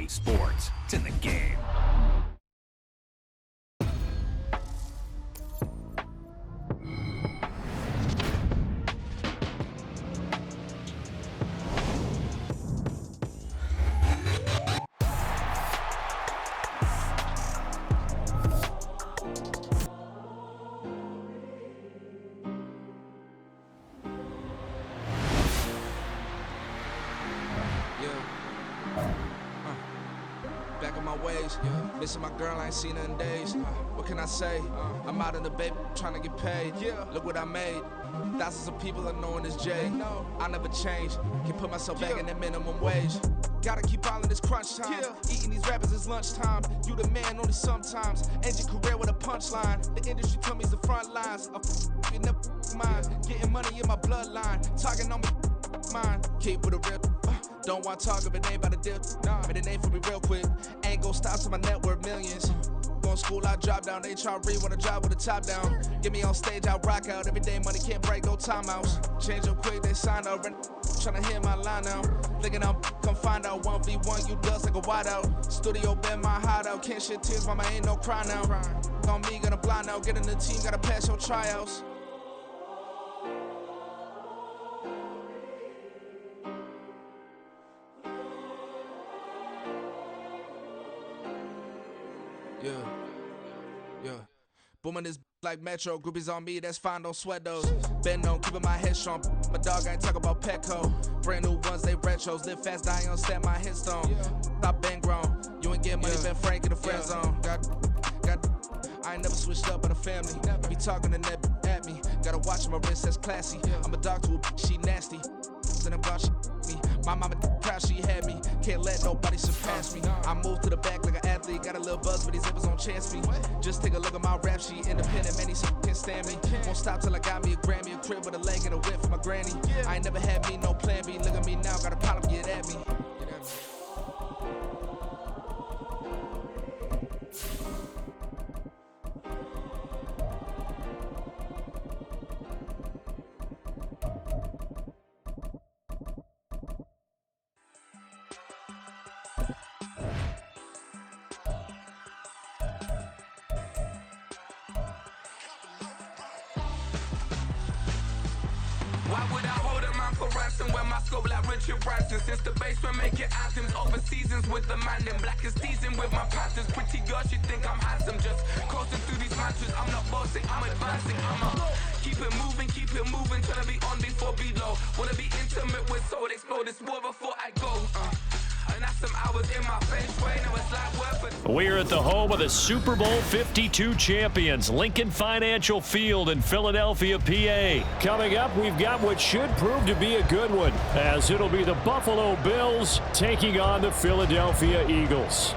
sports. It's in the game. Back on my ways, missing my girl, I ain't seen her in days. What can I say? I'm out in the baby, trying to get paid. Look what I made. Thousands of people are knowing this Jay. I never change. Can put myself back in that minimum wage. Gotta keep all in this crunch time. Eating these rappers is lunchtime. You the man only sometimes. End your career with a punchline. The industry told me it's the front lines. You never mine. Getting money in my bloodline. Talking on me, mine. Keep with a real. Don't want to talk if it ain't about a dip. But it ain't for me real quick. Ain't gon' stop till my net worth millions. Going school, I drop down. They try to read when I drop with the top down. Get me on stage, I rock out. Every day money can't break, go timeouts. Change up quick, they sign up. Tryna hear my line now. Thinking I'm come find out 1v1, you dust like a wideout. Studio been my hideout. Can't shed tears, mama ain't no cry now. On me, gonna blind out. Get in the team, gotta pass your tryouts. Yeah. Booming this like Metro. Groupies on me, that's fine, don't sweat those. Bend on, keeping my head strong. My dog ain't talking about Petco. Brand new ones, they retros. Live fast, die on set my headstone. Stop been grown. You ain't getting money, been Frank in the friend zone. I ain't never switched up in a family. Be talking to that at me. Gotta watch my wrist, that's classy. I'm a dog to a she nasty. And I'm glad she me. My mama proud she had me. Can't let nobody surpass me. I moved to the back like an athlete. Got a little buzz, but these zippers don't chance me. Just take a look at my rap sheet. Independent, man, these can't stand me. Won't stop till I got me a Grammy, a crib with a leg and a whip for my granny. I ain't never had me no plan B. Look at me now, got a problem, get at me. Why would I hold a man for ransom when my scope like Richard Branson? Since the basement making anthems over seasons with the man in black is teasing with my patterns. Pretty girl, she think I'm handsome. Just coasting through these mantras. I'm not bossing, I'm advancing. Keep it moving, trying to be on before below. Wanna be intimate with soul, explore this war before I go. And that's some hours in my face way. Now it's like work for. We're at the home of the Super Bowl 52 champions, Lincoln Financial Field in Philadelphia, PA. Coming up, we've got what should prove to be a good one, as it'll be the Buffalo Bills taking on the Philadelphia Eagles.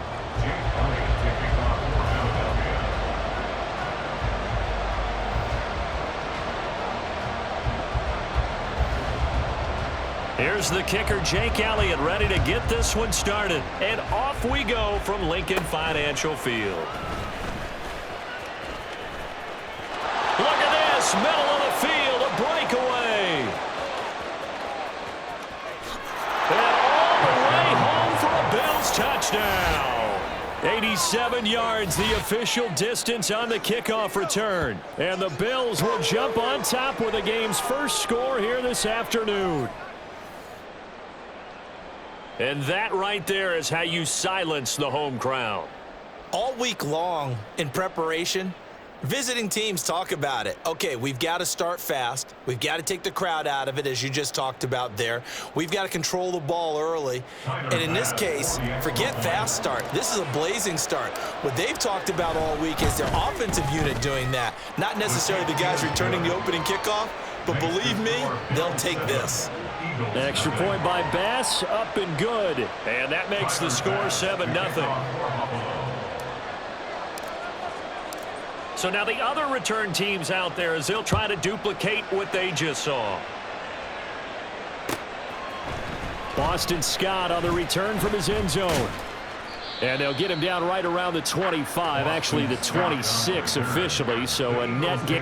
Here's the kicker, Jake Elliott, ready to get this one started. And off we go from Lincoln Financial Field. Look at this, middle of the field, a breakaway. And all the way home for a Bills touchdown. 87 yards, the official distance on the kickoff return. And the Bills will jump on top with the game's first score here this afternoon. And that right there is how you silence the home crowd. All week long in preparation, visiting teams talk about it. Okay, we've got to start fast. We've got to take the crowd out of it, as you just talked about there. We've got to control the ball early. And in this case, forget fast start. This is a blazing start. What they've talked about all week is their offensive unit doing that. Not necessarily the guys returning the opening kickoff, but believe me, they'll take this. Extra point by Bass, up and good. And that makes the score 7-0. So now the other return teams out there, as they'll try to duplicate what they just saw. Boston Scott on the return from his end zone. And they'll get him down right around the 25, actually the 26 officially, so a net gain.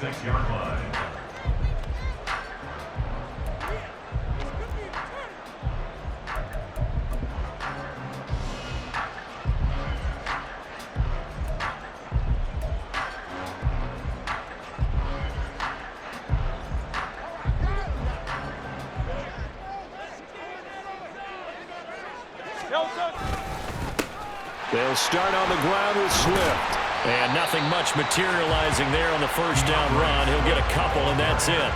26-yard line. They'll start on the ground with Swift. And nothing much materializing there on the first down run. He'll get a couple, and that's it.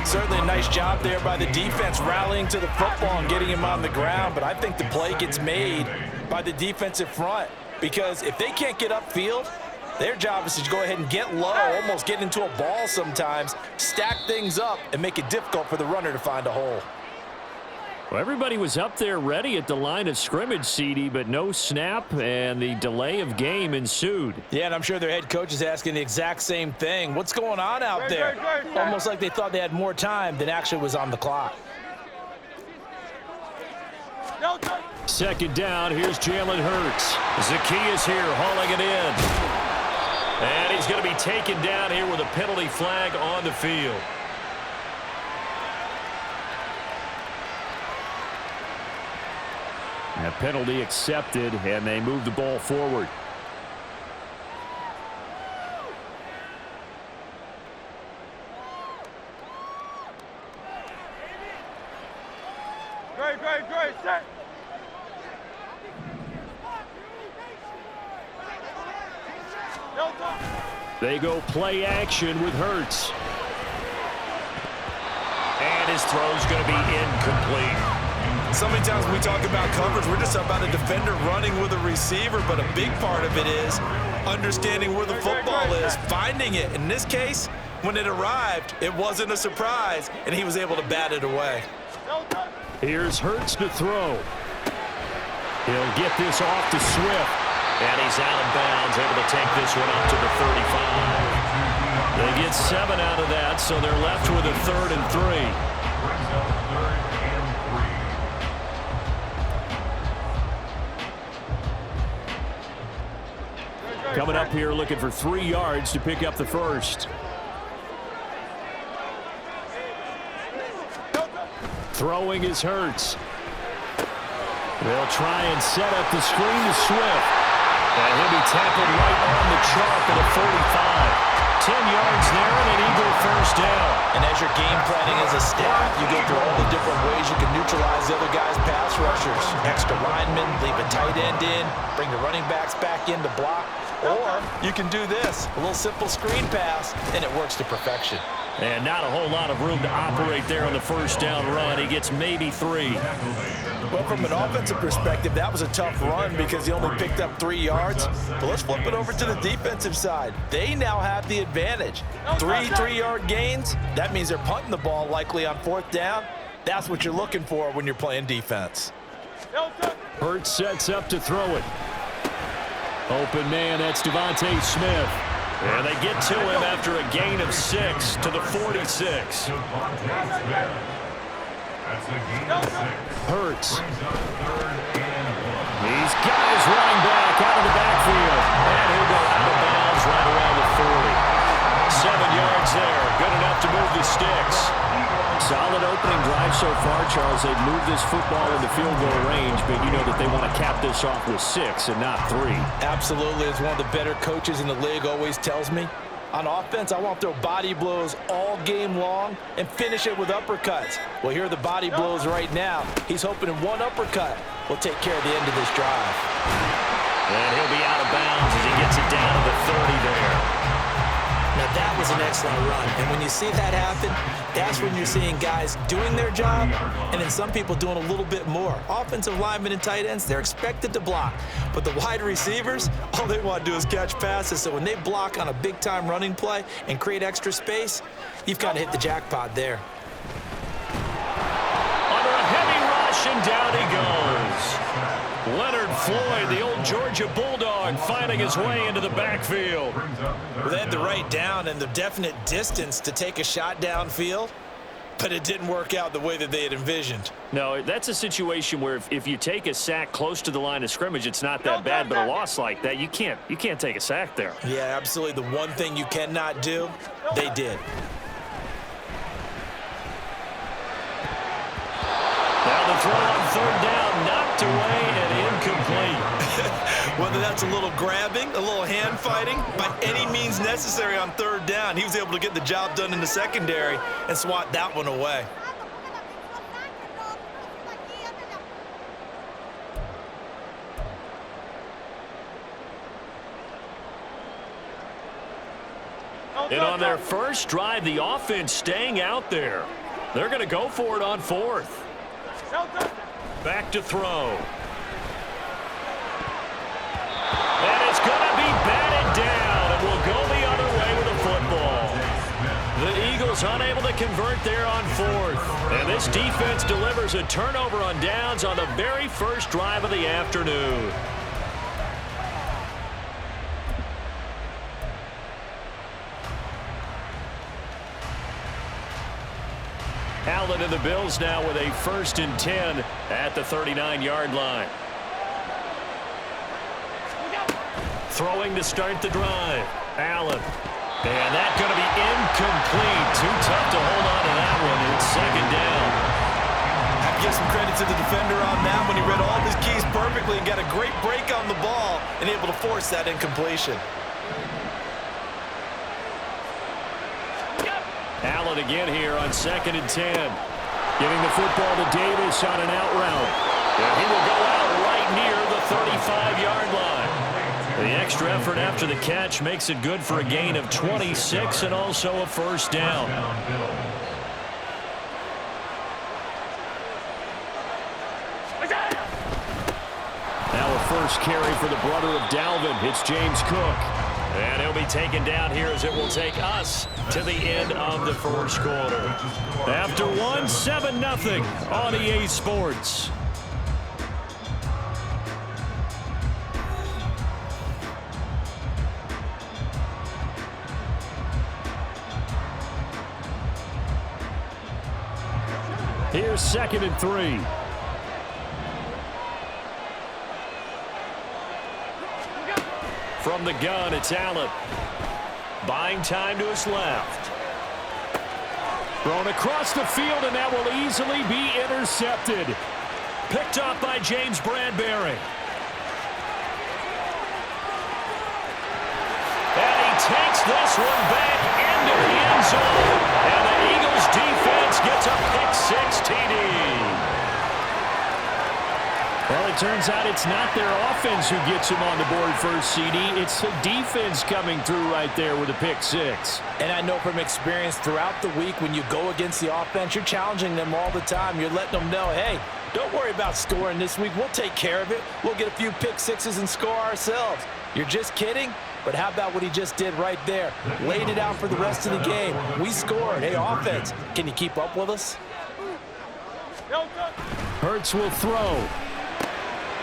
Certainly a nice job there by the defense rallying to the football and getting him on the ground, but I think the play gets made by the defensive front because if they can't get upfield, their job is to go ahead and get low, almost get into a ball sometimes, stack things up, and make it difficult for the runner to find a hole. Well, everybody was up there ready at the line of scrimmage, CD, but no snap, and the delay of game ensued. Yeah, and I'm sure their head coach is asking the exact same thing. What's going on out there? Almost like they thought they had more time than actually was on the clock. Second down, here's Jalen Hurts. Zacchaeus here hauling it in. And he's going to be taken down here with a penalty flag on the field. A penalty accepted, and they move the ball forward. Great, set. They go play action with Hurts. And his throw's going to be incomplete. So many times when we talk about coverage, we're just about a defender running with a receiver, but a big part of it is understanding where the football is, finding it. In this case, when it arrived, it wasn't a surprise, and he was able to bat it away. Here's Hurts to throw. He'll get this off to Swift, and he's out of bounds, able to take this one up to the 35. They get 7 out of that, so they're left with a 3rd and 3. Coming up here looking for 3 yards to pick up the first. Throwing is Hurts. They'll try and set up the screen to Swift. And he'll be tackled right on the chalk at a 45. 10 yards there and an Eagle first down. And as you're game planning as a staff, you go through all the different ways you can neutralize the other guy's pass rushers. Extra linemen, leave a tight end in, bring the running backs back in to block. Or you can do this, a little simple screen pass, and it works to perfection. And not a whole lot of room to operate there on the first down run. He gets maybe 3. Well, from an offensive perspective, that was a tough run because he only picked up 3 yards. But let's flip it over to the defensive side. They now have the advantage. 3 3-yard gains, that means they're punting the ball likely on 4th down. That's what you're looking for when you're playing defense. Hurts sets up to throw it. Open man, that's Devontae Smith. And they get to him after a gain of 6 to the 46. Hurts. He's got his running back out of the backfield. And he'll go out of bounds right around the 40. 7 yards there. Good enough to move the sticks. Solid opening drive so far, Charles. They've moved this football into field goal range, but you know that they want to cap this off with 6 and not 3. Absolutely. As one of the better coaches in the league always tells me, on offense, I want to throw body blows all game long and finish it with uppercuts. Well, here are the body blows right now. He's hoping in one uppercut will take care of the end of this drive. And he'll be out of bounds as he gets it down to the 30 there. Now, that was an excellent run. And when you see that happen, that's when you're seeing guys doing their job and then some people doing a little bit more. Offensive linemen and tight ends, they're expected to block. But the wide receivers, all they want to do is catch passes. So when they block on a big-time running play and create extra space, you've kind of hit the jackpot there. Under a heavy rush, and down he goes. Leonard Floyd, the old Georgia Bulldog, finding his way into the backfield. Well, they had the right down and the definite distance to take a shot downfield. but it didn't work out the way that they had envisioned. No, that's a situation where if you take a sack close to the line of scrimmage, it's not that bad, but a loss like that, you can't take a sack there. Yeah, absolutely. The one thing you cannot do, they did. Now the throw on third down, knocked away and incomplete. Whether that's a little grabbing, a little hand fighting, by any means necessary on third down, he was able to get the job done in the secondary and swat that one away. And on their first drive, the offense staying out there. They're going to go for it on fourth. Back to throw. And it's going to be batted down, and we'll go the other way with the football. The Eagles unable to convert there on fourth. And this defense delivers a turnover on downs on the very first drive of the afternoon. Allen and the Bills now with a 1st and 10 at the 39-yard line. Throwing to start the drive. Allen. And that's going to be incomplete. Too tough to hold on to that one. It's 2nd down. I have to give some credit to the defender on that when he read all of his keys perfectly and got a great break on the ball and able to force that incompletion. Allen again here on 2nd and 10. Giving the football to Davis on an out route. And he will go out right near the 35-yard line. The extra effort after the catch makes it good for a gain of 26 and also a 1st down. Now a first carry for the brother of Dalvin. It's James Cook. And he'll be taken down here as it will take us to the end of the first quarter. After one, 7-0 on EA Sports. Here's 2nd and 3. From the gun, it's Allen. Buying time to his left. Thrown across the field, and that will easily be intercepted. Picked up by James Bradbury. And he takes this one back into the end zone. And the Eagles defense gets a pick-6 TD. Well, it turns out it's not their offense who gets them on the board first, CD. It's the defense coming through right there with a pick-6. And I know from experience throughout the week when you go against the offense, you're challenging them all the time. You're letting them know, hey, don't worry about scoring this week. We'll take care of it. We'll get a few pick-6s and score ourselves. You're just kidding? But how about what he just did right there? Laid it out for the rest of the game. We scored. Hey, offense, can you keep up with us? Hurts will throw.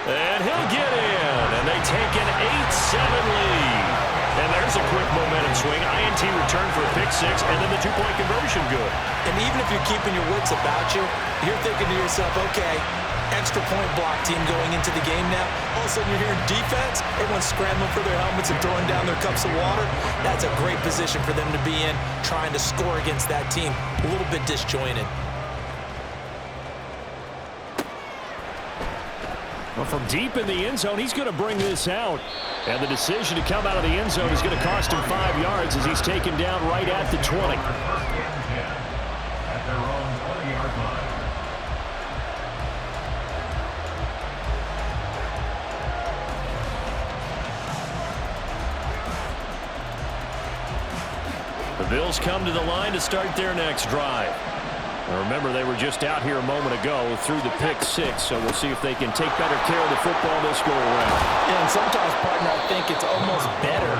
And he'll get in. And they take an 8-7 lead. And there's a quick momentum swing. INT return for a pick-6, and then the two-point conversion good. And even if you're keeping your wits about you, you're thinking to yourself, okay, extra point block team going into the game now. All of a sudden you're hearing defense. Everyone's scrambling for their helmets and throwing down their cups of water. That's a great position for them to be in, trying to score against that team. A little bit disjointed. Well, from deep in the end zone, he's going to bring this out. And the decision to come out of the end zone is going to cost him 5 yards as he's taken down right at the 20. At their own 20-yard line. The Bills come to the line to start their next drive. Now remember, they were just out here a moment ago through the pick-6, so we'll see if they can take better care of the football this go-around. Yeah, and sometimes, partner, I think it's almost better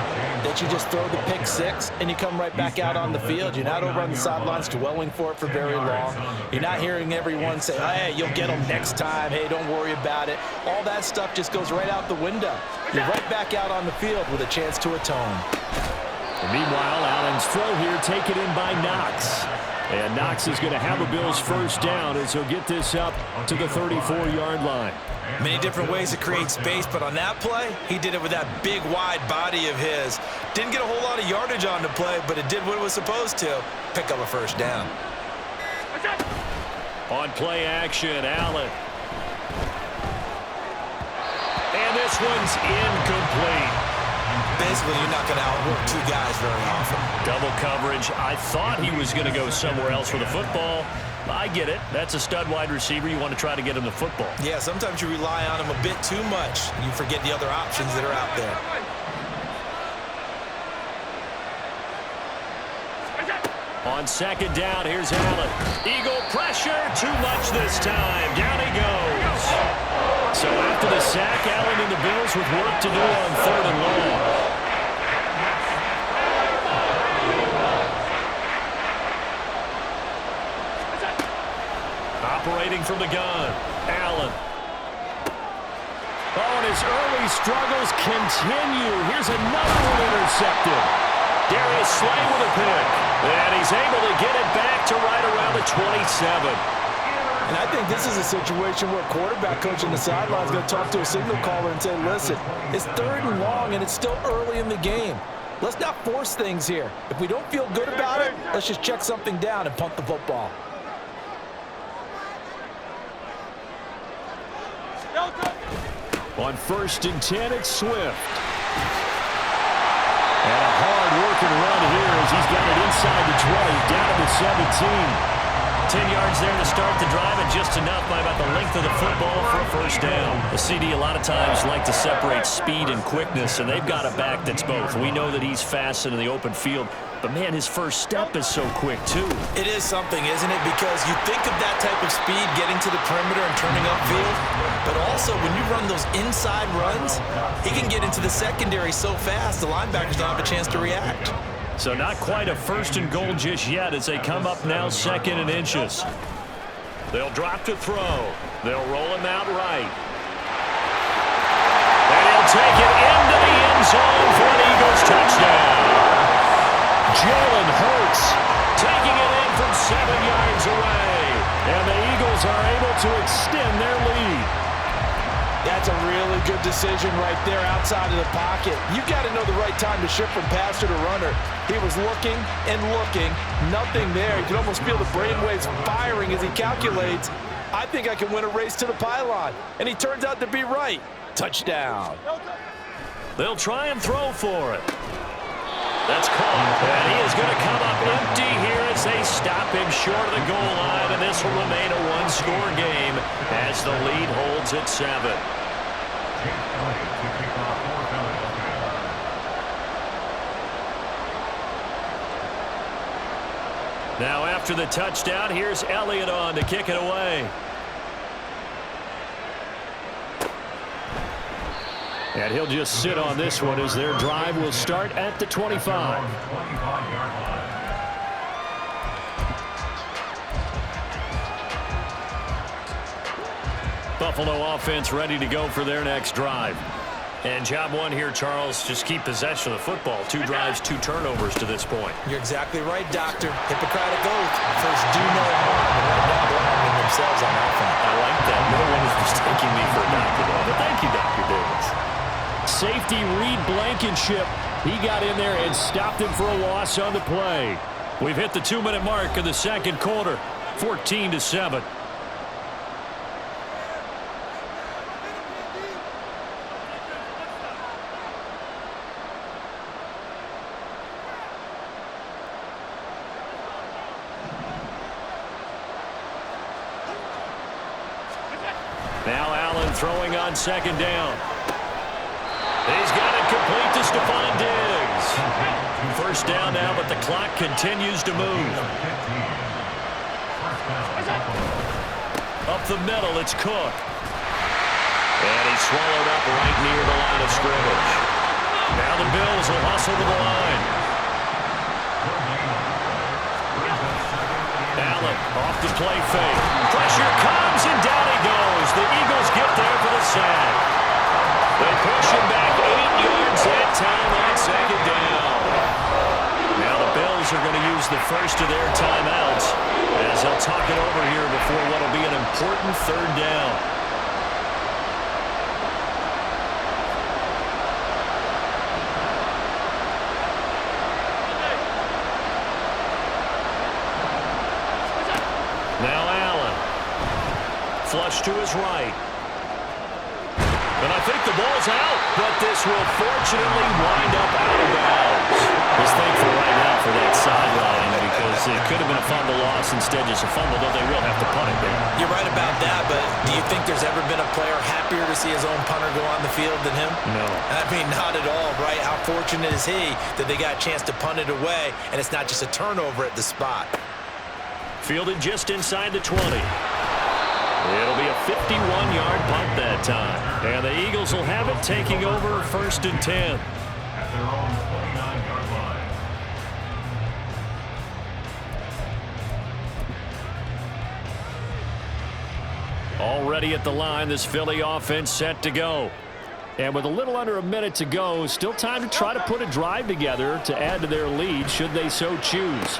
that you just throw the pick-6 and you come right back out on the field. You're not over on the sidelines dwelling for it for very long. You're not hearing everyone say, hey, you'll get them next time. Hey, don't worry about it. All that stuff just goes right out the window. You're right back out on the field with a chance to atone. And meanwhile, Allen's throw here taken in by Knox. And Knox is going to have a Bills first down as he'll get this up to the 34-yard line. Many different ways to create space, but on that play, he did it with that big, wide body of his. Didn't get a whole lot of yardage on the play, but it did what it was supposed to. Pick up a first down. On play action, Allen. And this one's incomplete. Basically, you're not going to outwork two guys very often. Double coverage. I thought he was going to go somewhere else for the football. I get it. That's a stud wide receiver. You want to try to get him the football. Yeah, sometimes you rely on him a bit too much. You forget the other options that are out there. On second down, here's Allen. Eagle pressure, too much this time. Down he goes. So after the sack, Allen and the Bills with work to do on 3rd and long. Operating from the gun, Allen. Oh, and his early struggles continue. Here's another one intercepted. Darius Slay with a pick. And he's able to get it back to right around the 27. And I think this is a situation where quarterback coach on the sideline is going to talk to a signal caller and say, listen, it's 3rd and long and it's still early in the game. Let's not force things here. If we don't feel good about it, let's just check something down and punt the football. On 1st and 10, it's Swift. And a hard-working run here as he's got it inside the 20, down to the 17. 10 yards there to start the drive, and just enough by about the length of the football for a first down. The CD a lot of times like to separate speed and quickness, and they've got a back that's both. We know that he's fast in the open field, but, man, his first step is so quick, too. It is something, isn't it? Because you think of that type of speed getting to the perimeter and turning upfield, but also when you run those inside runs, he can get into the secondary so fast the linebackers don't have a chance to react. So not quite a 1st and goal just yet as they come up now 2nd and inches. They'll drop to throw. They'll roll him out right. And he'll take it into the end zone for an Eagles touchdown. Jalen Hurts taking it in from 7 yards away. And the Eagles are able to extend their lead. That's a really good decision right there outside of the pocket. You've got to know the right time to shift from passer to runner. He was looking and looking, nothing there. You can almost feel the brainwaves firing as he calculates, I think I can win a race to the pylon. And he turns out to be right. Touchdown. They'll try and throw for it. That's caught, and he is going to come up empty here as they stop him short of the goal line, and this will remain a one-score game as the lead holds at 7. Now after the touchdown, here's Elliott on to kick it away. And he'll just sit on this one as their drive will start at the 25. Buffalo offense ready to go for their next drive. And job one here, Charles, just keep possession of the football. 2 drives, 2 turnovers to this point. You're exactly right, Doctor. Hippocratic oath. First, do no harm, and right now they're harming themselves on offense. I like that. No one is mistaking me for a doctor, though. But thank you, Dr. Davis. Safety Reed Blankenship. He got in there and stopped him for a loss on the play. We've hit the 2-minute mark of the second quarter. 14-7. Now Allen throwing on second down. He's got it complete to Stephon Diggs. First down now, but the clock continues to move. Up the middle, it's Cook. And he's swallowed up right near the line of scrimmage. Now the Bills will hustle to the line. Allen off the play fake. Pressure comes, and down he goes. The Eagles get there for the sack. They push him back 8 yards that time on second down. Now the Bills are going to use use the first of their timeouts as they'll talk it over here before what will be an important third down. Now Allen. Flush to his right. And I think the ball's out, but this will fortunately wind up out of bounds. Just thankful right now for that sideline because it could have been a fumble loss, instead just a fumble, though they will have to punt it there. You're right about that, but do you think there's ever been a player happier to see his own punter go on the field than him? No. I mean, not at all, right? How fortunate is he that they got a chance to punt it away, and it's not just a turnover at the spot. Fielded just inside the 20. It'll be a 51-yard punt that time. And the Eagles will have it, taking over 1st and 10. At their own 49-yard line. Already at the line, this Philly offense set to go. And with a little under a minute to go, still time to try to put a drive together to add to their lead should they so choose.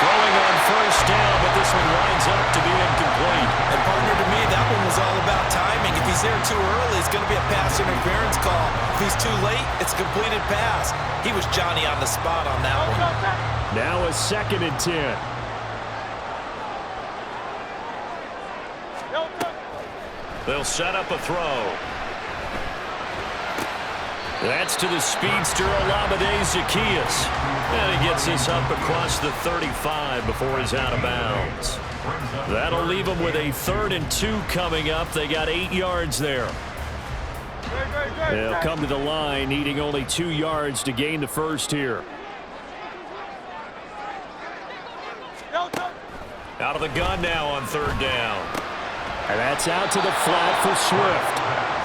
Throwing on 1st down, but this one winds up to be incomplete. And partner, to me, that one was all about timing. If he's there too early, it's going to be a pass interference call. If he's too late, it's a completed pass. He was Johnny on the spot on that one. Now a 2nd and 10. They'll set up a throw. That's to the speedster, Olamide Zaccheaus. And he gets this up across the 35 before he's out of bounds. That'll leave him with a 3rd and 2 coming up. They got 8 yards there. They'll come to the line, needing only 2 yards to gain the first here. Out of the gun now on 3rd down. And that's out to the flat for Swift.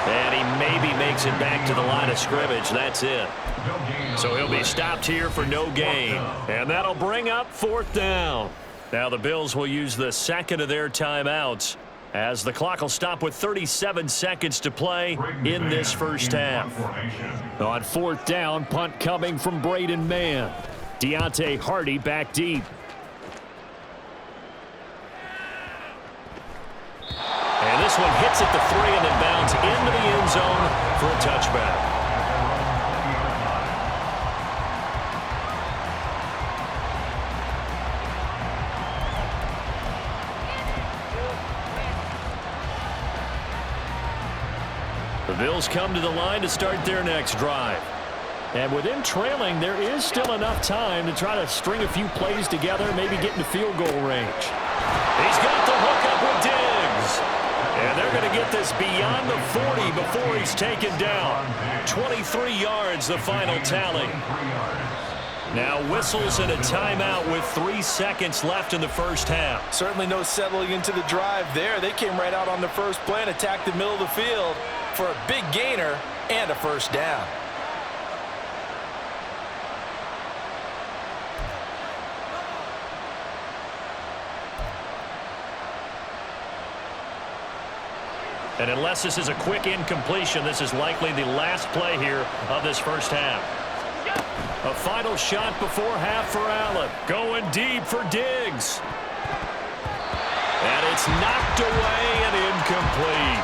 And he maybe makes it back to the line of scrimmage. That's it. So he'll be stopped here for no gain. And that'll bring up 4th down. Now the Bills will use the 2nd of their timeouts as the clock will stop with 37 seconds to play in this first half. On 4th down, punt coming from Braden Mann. Deontay Hardy back deep. And this one hits at the 3 and then bounds into the end zone for a touchback. The Bills come to the line to start their next drive. And with them trailing, there is still enough time to try to string a few plays together, maybe get into field goal range. He's got the hook up with Diggs. And they're going to get this beyond the 40 before he's taken down. 23 yards, the final tally. Now whistles and a timeout with 3 seconds left in the first half. Certainly no settling into the drive there. They came right out on the first play and attacked the middle of the field for a big gainer and a 1st down. And unless this is a quick incompletion, this is likely the last play here of this first half. A final shot before half for Allen. Going deep for Diggs. And it's knocked away and incomplete.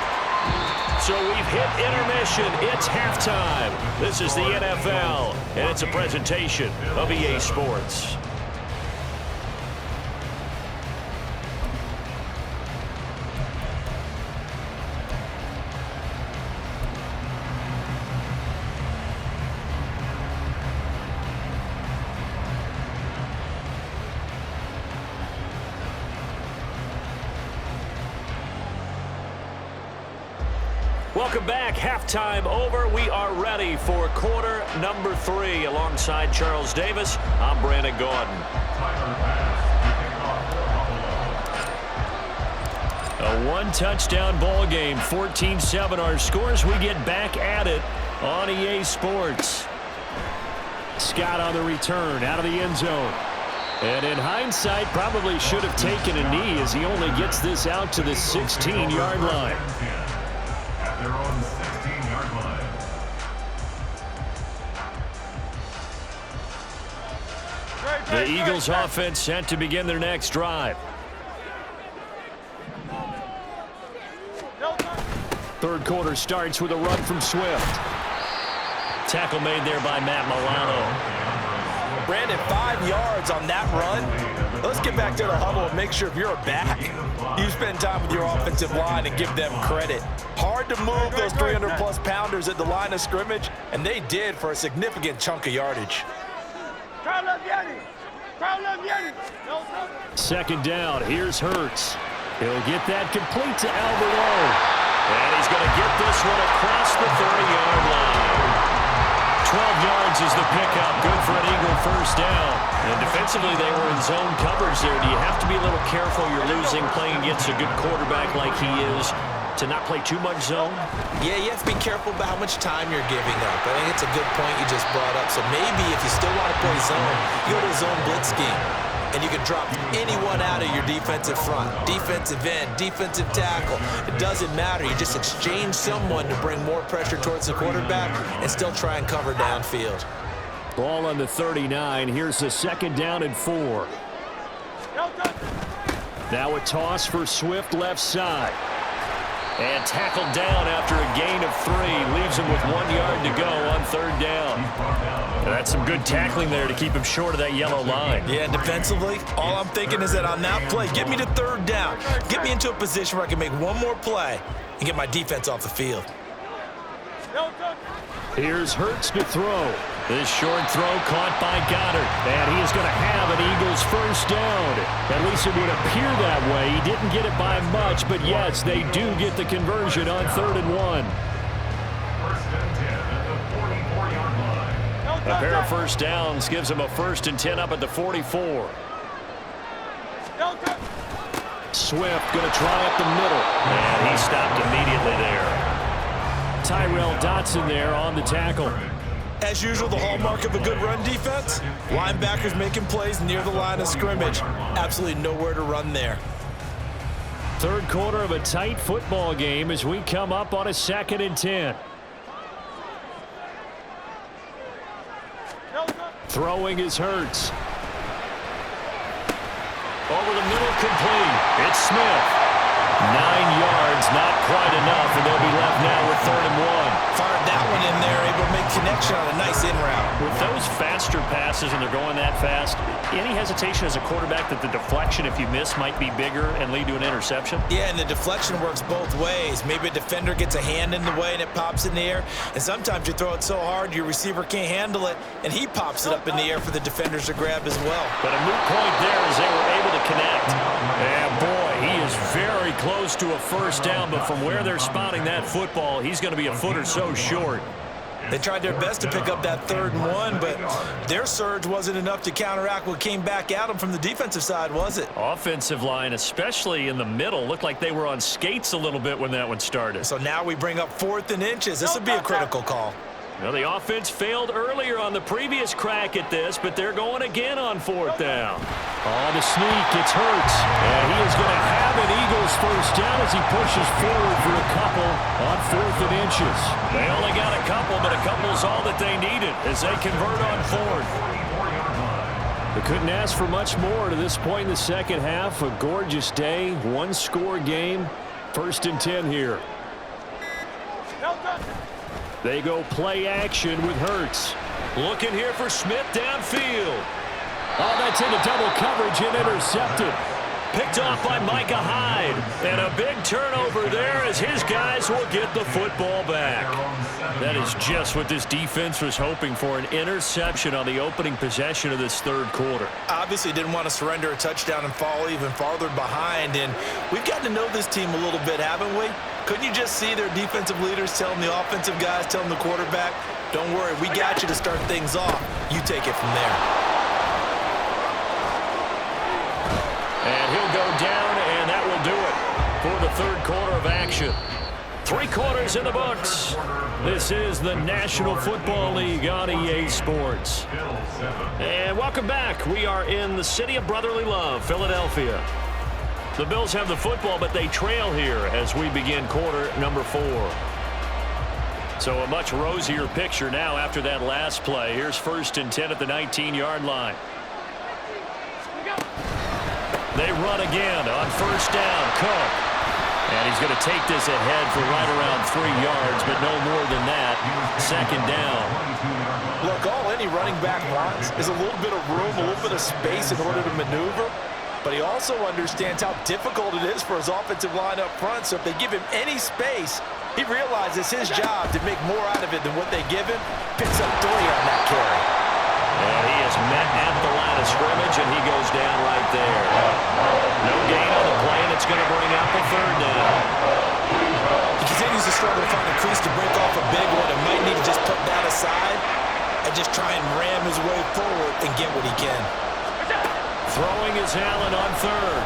So we've hit intermission. It's halftime. This is the NFL, and it's a presentation of EA Sports. Welcome back. Halftime over. We are ready for quarter number 3. Alongside Charles Davis, I'm Brandon Gordon. A 1-touchdown ball game. 14-7 our scores. We get back at it on EA Sports. Scott on the return out of the end zone. And in hindsight, probably should have taken a knee as he only gets this out to the 16-yard line. Their own 16-yard line. The Eagles offense set to begin their next drive. Third quarter starts with a run from Swift. Tackle made there by Matt Milano. Brandon, 5 yards on that run. Let's get back to the huddle and make sure if you're a back, you spend time with your offensive line and give them credit. Hard to move those 300-plus pounders at the line of scrimmage, and they did for a significant chunk of yardage. Second down, here's Hurts. He'll get that complete to Alvaro. And he's going to get this one across the 30-yard line. 12 yards is the pickup. Good for an Eagle first down. And defensively, they were in zone coverage there. Do you have to be a little careful? You're losing, playing against a good quarterback like he is, to not play too much zone? Yeah, you have to be careful about how much time you're giving up. I think it's a good point you just brought up. So maybe if you still want to play zone, you go to a zone blitz scheme. And you can drop anyone out of your defensive front, defensive end, defensive tackle. It doesn't matter. You just exchange someone to bring more pressure towards the quarterback and still try and cover downfield. Ball on the 39. Here's the second down and 4. Now a toss for Swift left side. And tackled down after a gain of 3. Leaves him with 1 yard to go on third down. And that's some good tackling there to keep him short of that yellow line. Yeah, defensively, all I'm thinking is that on that play, get me to third down. Get me into a position where I can make one more play and get my defense off the field. Here's Hurts to throw. This short throw caught by Goddard. And he is going to have an Eagles first down. At least it would appear that way. He didn't get it by much, but yes, they do get the conversion on 3rd and 1. First and 10 at the 44-yard line. A pair of first downs gives him a 1st and 10 up at the 44. Swift going to try up the middle. And he stopped immediately there. Tyrell Dotson there on the tackle. As usual, the hallmark of a good run defense, linebackers making plays near the line of scrimmage. Absolutely nowhere to run there. Third quarter of a tight football game as we come up on a 2nd and 10. Throwing is Hurts. Over the middle, complete. It's Smith. 9 yards, not quite enough, and they'll be left now with 3rd and 1. Fired that one in there, able to make connection on a nice in route. With those faster passes and they're going that fast, any hesitation as a quarterback that the deflection, if you miss, might be bigger and lead to an interception? Yeah, and the deflection works both ways. Maybe a defender gets a hand in the way and it pops in the air, and sometimes you throw it so hard your receiver can't handle it, and he pops it up in the air for the defenders to grab as well. But a moot point there as they were able to connect. And boy, he is very close to a first down, but from where they're spotting that football, he's going to be a foot or so short. They tried their best to pick up that 3rd and 1, but their surge wasn't enough to counteract what came back at them from the defensive side, was it? Offensive line, especially in the middle, looked like they were on skates a little bit when that one started. So now we bring up 4th and inches. This would be a critical call. Well, the offense failed earlier on the previous crack at this, but they're going again on 4th down. On the sneak, it's Hurts. And he is going to have an Eagles first down as he pushes forward for a couple on 4th and inches. They only got a couple, but a couple's all that they needed as they convert on 4th. They couldn't ask for much more to this point in the second half. A gorgeous day, one-score game. 1st and 10 here. They go play action with Hurts. Looking here for Smith downfield. Oh, that's into double coverage and intercepted. Picked off by Micah Hyde. And a big turnover there as his guys will get the football back. That is just what this defense was hoping for, an interception on the opening possession of this 3rd quarter. Obviously didn't want to surrender a touchdown and fall even farther behind. And we've gotten to know this team a little bit, haven't we? Couldn't you just see their defensive leaders telling the offensive guys, telling the quarterback, don't worry, we got you to start things off. You take it from there. And he'll go down, and that will do it for the 3rd quarter of action. 3 quarters in the books. This is the National Football League on EA Sports. And welcome back. We are in the city of brotherly love, Philadelphia. The Bills have the football, but they trail here as we begin quarter number 4. So a much rosier picture now after that last play. Here's 1st and 10 at the 19-yard line. They run again on first down. Cook. And he's going to take this ahead for right around 3 yards, but no more than that. Second down. Look, all any running back wants is a little bit of room, a little bit of space in order to maneuver. But he also understands how difficult it is for his offensive line up front. So if they give him any space, he realizes his job to make more out of it than what they give him. Picks up 3 on that carry. And he is met at the line of scrimmage, and he goes down right there. No gain on the play, and it's going to bring up a third down. He continues to struggle to find a crease to break off a big one and might need to just put that aside and just try and ram his way forward and get what he can. Throwing is Allen on third.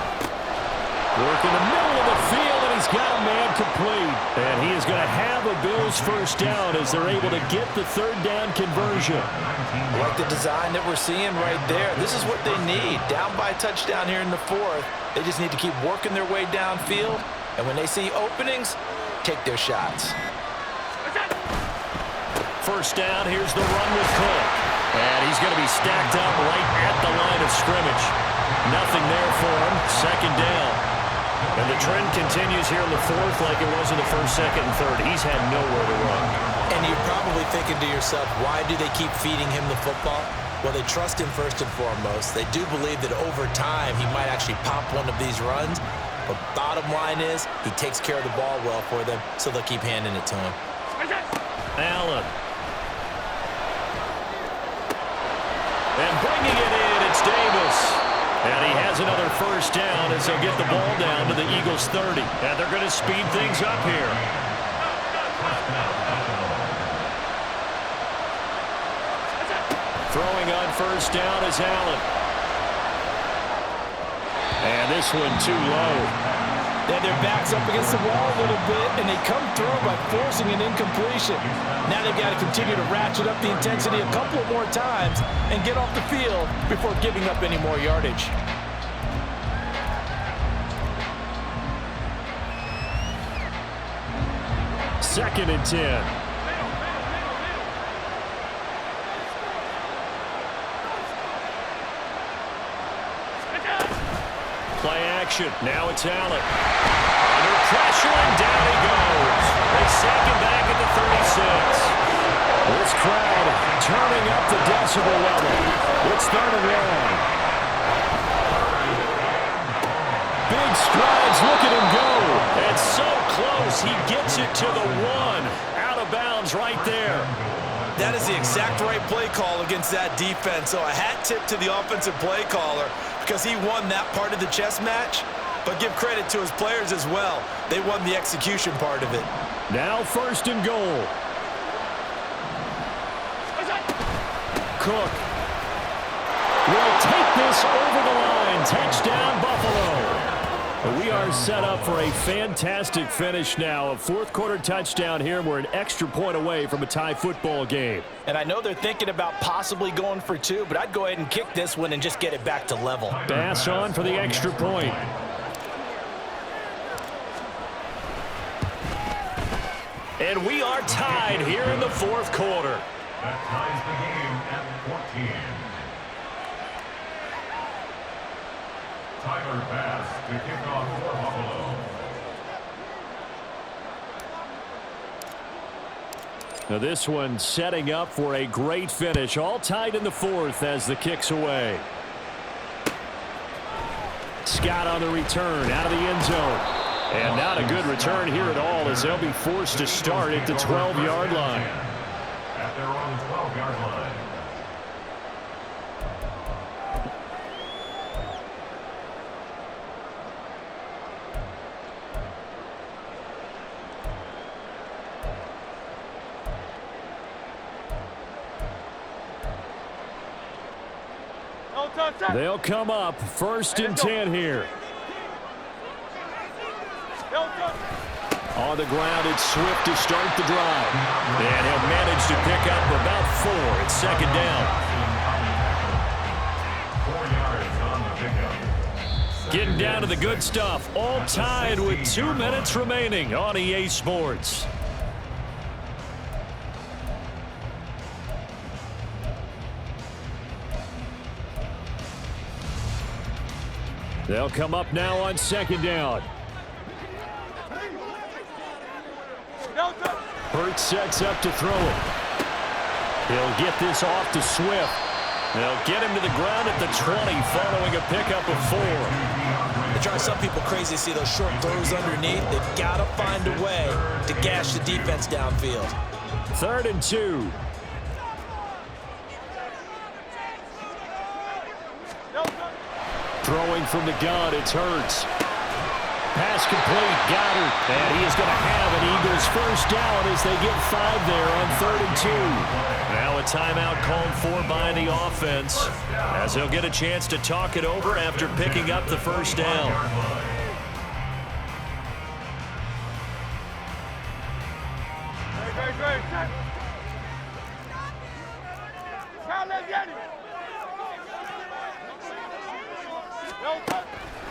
Work in the middle of the field, and he's got a man complete. And he is going to have a Bills first down as they're able to get the third down conversion. I like the design that we're seeing right there. This is what they need. Down by a touchdown here in the 4th. They just need to keep working their way downfield. And when they see openings, take their shots. First down, here's the run with Cook. And he's going to be stacked up right at the line of scrimmage. Nothing there for him. Second down. And the trend continues here in the 4th like it was in the 1st, 2nd, and 3rd. He's had nowhere to run. And you're probably thinking to yourself, why do they keep feeding him the football? Well, they trust him first and foremost. They do believe that over time he might actually pop one of these runs. But bottom line is he takes care of the ball well for them, so they'll keep handing it to him. Allen. And bringing it in, it's Davis. And he has another first down as they'll get the ball down to the Eagles' 30. And they're going to speed things up here. Throwing on first down is Allen. And this one too low. Then their back's up against the wall a little bit, and they come through by forcing an incompletion. Now they've got to continue to ratchet up the intensity a couple of more times and get off the field before giving up any more yardage. Second and 10. Play action. Now it's Allen. Under pressure, and down he goes. They sack him back at the 36. This crowd turning up the decibel level. It's 3rd and long. Big strides. Look at him go. And so close. He gets it to the 1. Out of bounds right there. That is the exact right play call against that defense. So a hat tip to the offensive play caller because he won that part of the chess match. But give credit to his players as well. They won the execution part of it. Now 1st and goal. Cook will take this over the line. Touchdown, Buffalo. We are set up for a fantastic finish now. A 4th quarter touchdown here. We're an extra point away from a tie football game. And I know they're thinking about possibly going for 2, but I'd go ahead and kick this one and just get it back to level. Bass on for the extra point. And we are tied here in the 4th quarter. That ties the game at 14. Tyler Bass to kick off for Buffalo. Now this one setting up for a great finish. All tied in the 4th as the kick's away. Scott on the return out of the end zone. And not a good return here at all as they'll be forced to start at the 12-yard line. At their own 12-yard line. They'll come up 1st and 10 here. On the ground, it's Swift to start the drive. And he'll manage to pick up about 4. It's 2nd down. 4 yards on the pickup. Getting down to the good stuff. All tied with 2 minutes remaining on EA Sports. They'll come up now on second down. Hurts sets up to throw it. He'll get this off to Swift. They'll get him to the ground at the 20 following a pickup of 4. It drives some people crazy to see those short throws underneath. They've got to find a way to gash the defense downfield. 3rd and 2. Throwing from the gun, it's Hurts. Pass complete, Goddard. And he is going to have an Eagles first down as they get 5 there on 3rd and 2. Now a timeout called for by the offense as he'll get a chance to talk it over after picking up the first down.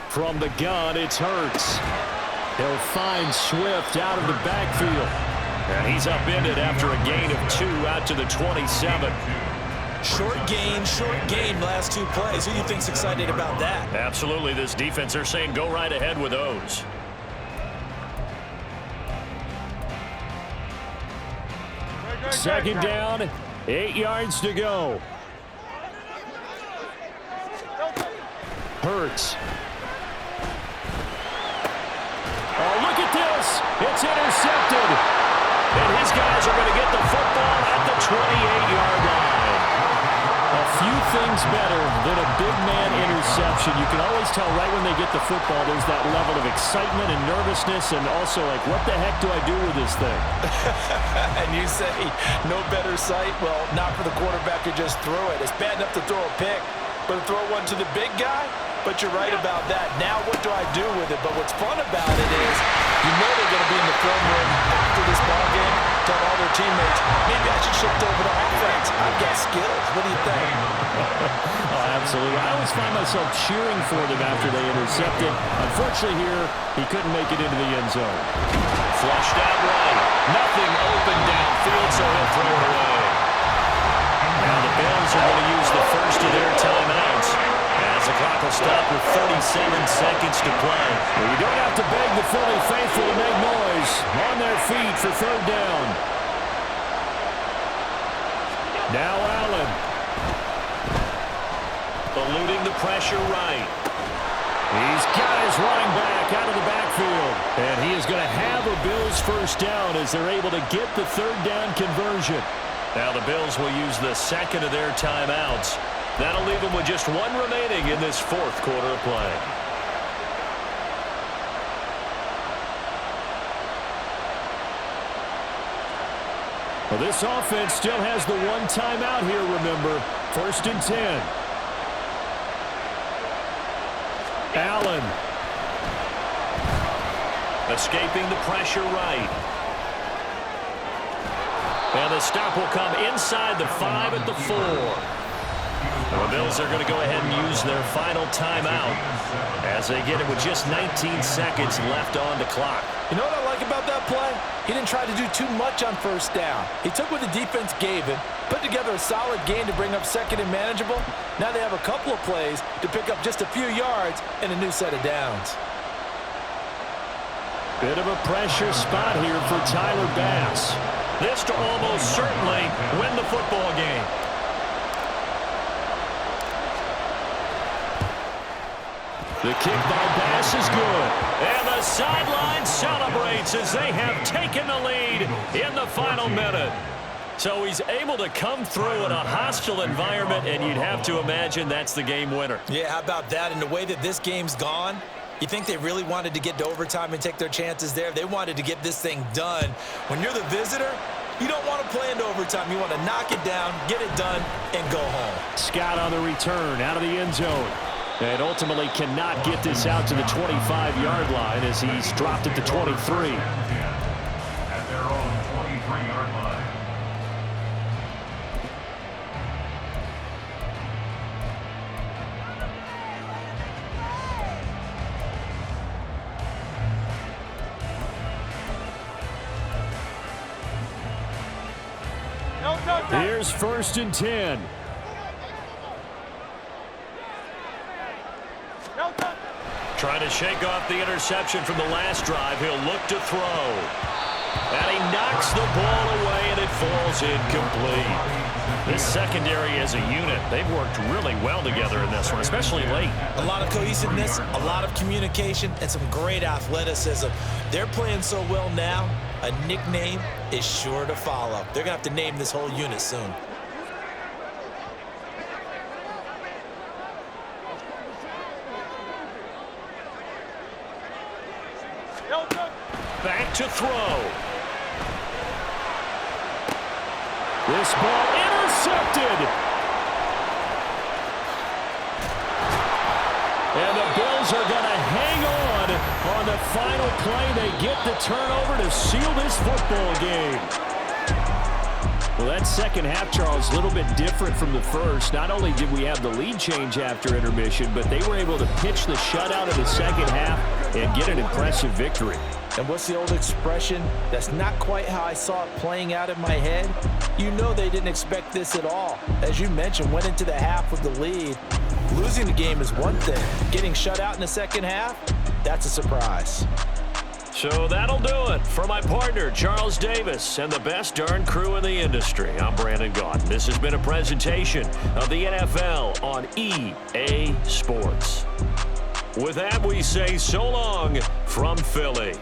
From the gun, it's Hurts. He'll find Swift out of the backfield. And he's upended after a gain of 2 out to the 27. Short gain last 2 plays. Who do you think's excited about that? Absolutely. This defense, they're saying go right ahead with those. Second down, 8 yards to go. Hurts. Oh, look at this. It's intercepted. And his guys are going to get the football at the 28-yard line. A few things better than a big man interception. You can always tell right when they get the football, there's that level of excitement and nervousness and also like, what the heck do I do with this thing? And you say, no better sight? Well, not for the quarterback to just throw it. It's bad enough to throw a pick, but to throw one to the big guy? But you're right about that. Now what do I do with it? But what's fun about it is you know they're going to be in the film room after this ball game, tell all their teammates, maybe I should shift over to offense. I've got skills. What do you think? Oh, absolutely. I always find myself cheering for them after they intercepted. Unfortunately here, he couldn't make it into the end zone. Flushed out right. Nothing open downfield, so he'll throw it away. Now the Bills are going to use the first of their timeouts. As the clock will stop with 37 seconds to play. Well, you don't have to beg the Philly faithful to make noise. On their feet for 3rd down. Now Allen. Eluding the pressure right. He's got his running back out of the backfield. And he is going to have a Bills first down as they're able to get the 3rd down conversion. Now the Bills will use the second of their timeouts. That'll leave them with just 1 remaining in this 4th quarter of play. Well, this offense still has the 1 timeout here, remember. 1st and 10. Allen. Escaping the pressure right. And the stop will come inside the 5 at the 4. The Bills are going to go ahead and use their final timeout as they get it with just 19 seconds left on the clock. You know what I like about that play? He didn't try to do too much on 1st down. He took what the defense gave him, put together a solid gain to bring up 2nd and manageable. Now they have a couple of plays to pick up just a few yards and a new set of downs. Bit of a pressure spot here for Tyler Bass. This to almost certainly win the football game. The kick by Bass is good. And the sideline celebrates as they have taken the lead in the final minute. So he's able to come through in a hostile environment, and you'd have to imagine that's the game winner. Yeah, how about that? And the way that this game's gone, you think they really wanted to get to overtime and take their chances there? They wanted to get this thing done. When you're the visitor, you don't want to play into overtime. You want to knock it down, get it done, and go home. Scott on the return out of the end zone. And ultimately cannot get this out to the 25-yard line as he's dropped at the 23. At their own 23-yard line. Here's 1st and 10. Trying to shake off the interception from the last drive. He'll look to throw. And he knocks the ball away, and it falls incomplete. This secondary as a unit, they've worked really well together in this one, especially late. A lot of cohesiveness, a lot of communication, and some great athleticism. They're playing so well now, a nickname is sure to follow. They're going to have to name this whole unit soon. Back to throw. This ball intercepted. And the Bills are going to hang on the final play. They get the turnover to seal this football game. Well, that second half, Charles, a little bit different from the first. Not only did we have the lead change after intermission, but they were able to pitch the shutout in the second half and get an impressive victory. And what's the old expression? That's not quite how I saw it playing out in my head. You know they didn't expect this at all. As you mentioned, went into the half with the lead. Losing the game is one thing. Getting shut out in the second half, that's a surprise. So that'll do it for my partner, Charles Davis, and the best darn crew in the industry. I'm Brandon Gaudin. This has been a presentation of the NFL on EA Sports. With that, we say so long from Philly.